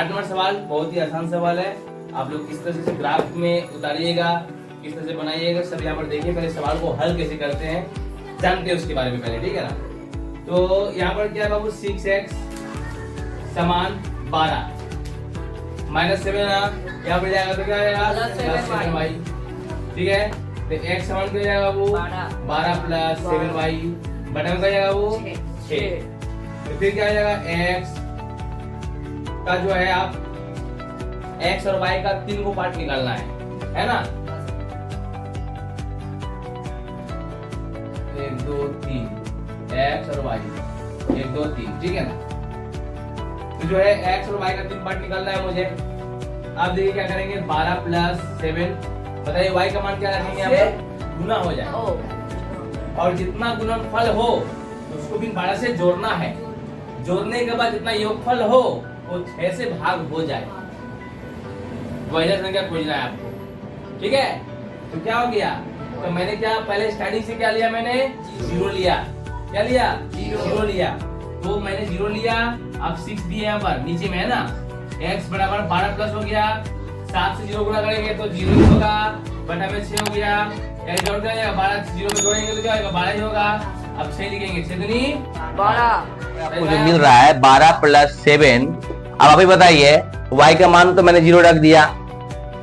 8 number सवाल बहुत ही आसान सवाल है। आप लोग किस तरह से ग्राफ में उतारिएगा, किस तरह से बनाइएगा, सब यहाँ पर देखिए। पहले सवाल को हल कैसे करते हैं जानते हैं उसके बारे में पहले, ठीक है ना। तो यहाँ पर क्या है बाबू, 6x समान 12 -7 यहाँ पर जाएगा तो क्या आएगा +7y, ठीक है। तो x समान क्या जाएगा बाबू 12 + 7y बटा में क्या जाएगा वो 6। तो फिर क्या जाएगा x का जो है आप x और y का 3 को पार्ट निकालना है ना। 1 2 3 x और y 1 2 3, ठीक है ना। तो जो है x और y का 3 पार्ट निकालना है मुझे। आप देखिए क्या करेंगे, 12 + 7 बताइए y का मान क्या रखेंगे यहाँ पर, गुना हो जाए। और जितना गुणनफल हो उसको भी 12 से जोड़ना है। जोड़ने के बाद जितना योगफल हो वो 6 से भाग हो जाए। वैसा संख्या खोजना है आपको, ठीक है। तो क्या हो गया, तो मैंने क्या पहले स्टार्टिंग से क्या लिया, मैंने 0 लिया। क्या लिया, 0 लिया। तो मैंने 0 लिया, अब 6 दिए यहाँ पर नीचे में है ना। x बराबर 12 प्लस हो गया, 7 से 0 गुणा करेंगे तो 0 ही होगा, बटा में 6 हो गया। x जोड़ दिया जाएगा, 12 से 0 में जोड़ेंगे तो क्या होगा, 12 ही होगा। अब 6 लिखेंगे, 6 दूनी 12। आपको जो मिल रहा है 12 + 7। अब आप ही बताइए, y का मान तो मैंने 0 रख दिया,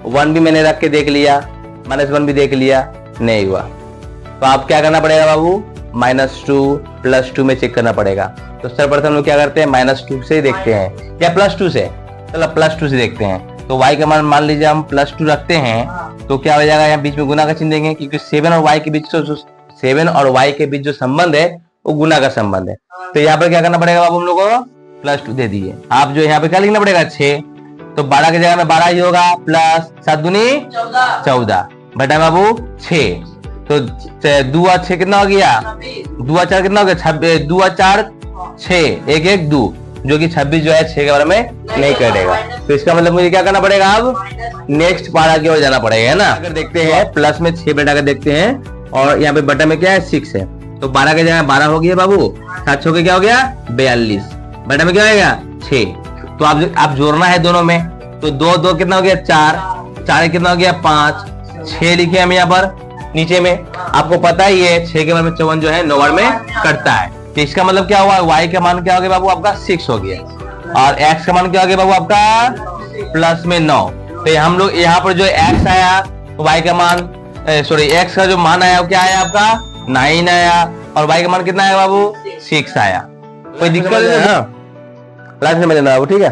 1 भी मैंने रख के देख लिया, -1 भी देख लिया, नहीं हुआ। तो आप क्या करना पड़ेगा बाबू, -2 + 2 में चेक करना पड़ेगा। तो सर्वप्रथम लोग क्या करते हैं, -2 से देखते हैं या +2 से, चलो +2 से देखते हैं। तो y का मान लीजिए हम +2 रखते हैं तो क्या हो जाएगा, यहाँ बीच में गुना का चिन्ह देंगे, क्योंकि 7 और y के बीच तो 7 और y के बीच जो संबंध है वो गुना का संबंध है। तो यहाँ पर क्या करना पड़ेगा बाबू, हम लोग को +2 दे दिए। आप जो यहाँ पे क्या लिखना पड़ेगा, 6। तो 12 की जगह में 12 ही होगा, प्लस 7 दूनी 14 बटा बाबू 6। तो 2 और 6 कितना हो गया, 2 और 4 कितना हो गया, 2 और 4 6, 1 1 2, जो कि 26 जो है 6 के बारे में नहीं कटेगा। तो इसका मतलब मुझे क्या करना पड़ेगा, अब नेक्स्ट पारा की ओर जाना पड़ेगा, है ना। अगर देखते हैं प्लस में 6 बटा कर देखते हैं, और यहाँ पे बटा में क्या है 6 है। तो 12 की जगह 12 हो गया बाबू, 7 6 के क्या हो गया 42, बटा में क्या होगा 6। तो आप जोड़ना है दोनों में, तो 2 2 कितना हो गया 4, 4 कितना हो गया 5, 6 लिखे हम यहाँ पर नीचे में। आपको पता ही है 6 के बार में 54 जो है 9 बार में कटता है। तो इसका मतलब क्या हुआ, y का मान क्या हो गया बाबू आपका 6 हो गया, और x का मान क्या हो गया बाबू आपका प्लस में 9। तो हम लोग यहाँ पर जो x आया, y का मान x का जो मान आया वो क्या आया आपका 9 आया, और y का मान कितना आया बाबू 6 आया। कोई दिक्कत नहीं है, क्लास में लेना बाबू, ठीक है।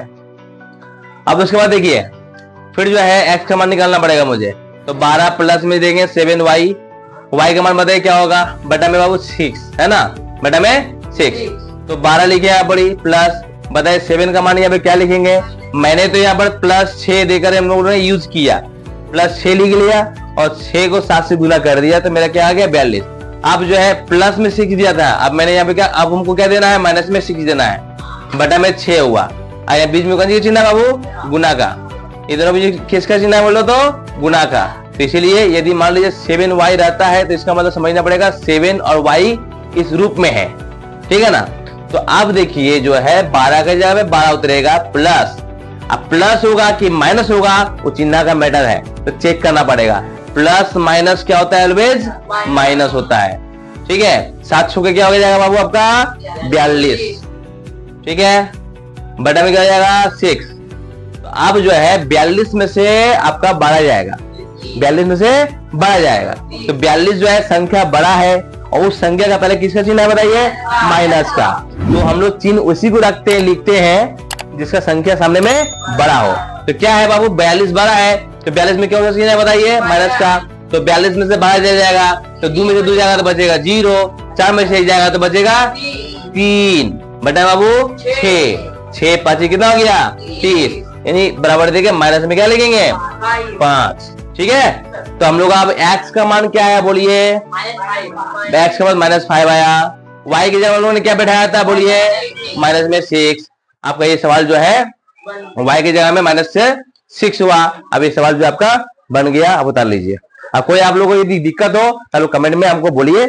अब उसके बाद देखिए फिर जो है x का मान निकालना पड़ेगा मुझे। तो 12 प्लस में देंगे 7y, y का मान बताइए क्या होगा, बटा में बाबू 6 है ना, बटा में 6। तो 12 लिखे यहाँ पर प्लस बताइए 7 का मान यहाँ पे क्या लिखेंगे। मैंने तो यहाँ पर +6 देकर हम लोगों ने यूज किया, +6 लिख लिया और 6 को 7 से गुना कर दिया, तो मेरा क्या आ गया 42। अब जो है प्लस में 6 दिया था, अब मैंने यहाँ पे क्या, अब हमको क्या देना है, माइनस में 6 देना है, बटा में 6 हुआ। आया बीच में कौन सी चिन्ह बाबू, गुना का। इधर बीच किसका चिन्ह बोलो तो गुना का। तो इसीलिए यदि मान लीजिए 7y रहता है तो इसका मतलब समझना पड़ेगा 7 और y इस रूप में है, ठीक है ना। तो अब देखिए जो है 12 के जगह में 12 उतरेगा प्लस, अब प्लस होगा कि माइनस होगा वो चिन्ह का मैटर है, तो चेक करना पड़ेगा। प्लस माइनस क्या होता है, ऑलवेज माइनस होता है, ठीक है। 7 छुके क्या हो जाएगा बाबू आपका 42, ठीक है, बटा में क्या हो जाएगा 6। तो अब जो है 42 में से आपका 12 जाएगा, 42 में से 12 जाएगा। तो 42 जो है संख्या बड़ा है, और उस संख्या का पहले किसका चिन्ह है बताइए, माइनस का। तो हम लोग चिन्ह उसी को रखते हैं, लिखते हैं जिसका संख्या सामने में बड़ा हो। तो क्या है बाबू 42 बड़ा है, तो 42 में क्या होगा चिन्ह है बताइए, माइनस का। तो 42 में से 12 जाएगा, तो 2 में से 2 जाएगा तो बचेगा 0, 4 में से 1 जाएगा तो बचेगा 3, बटा बाबू 6 5 कितना हो गया 30, यानी बराबर देके माइनस में क्या लिखेंगे 5, ठीक है। तो हम लोग अब x का मान क्या आया बोलिए, x का मान -5 आया। y की जगह हम लोगों ने क्या बैठाया था बोलिए, माइनस में 6। आपका ये सवाल जो है y की जगह में -6 हुआ। अब ये सवाल जो आपका बन गया, आप उतार लीजिए। अब कोई आप लोगों को यदि दिक्कत हो तो कमेंट में हमको बोलिए,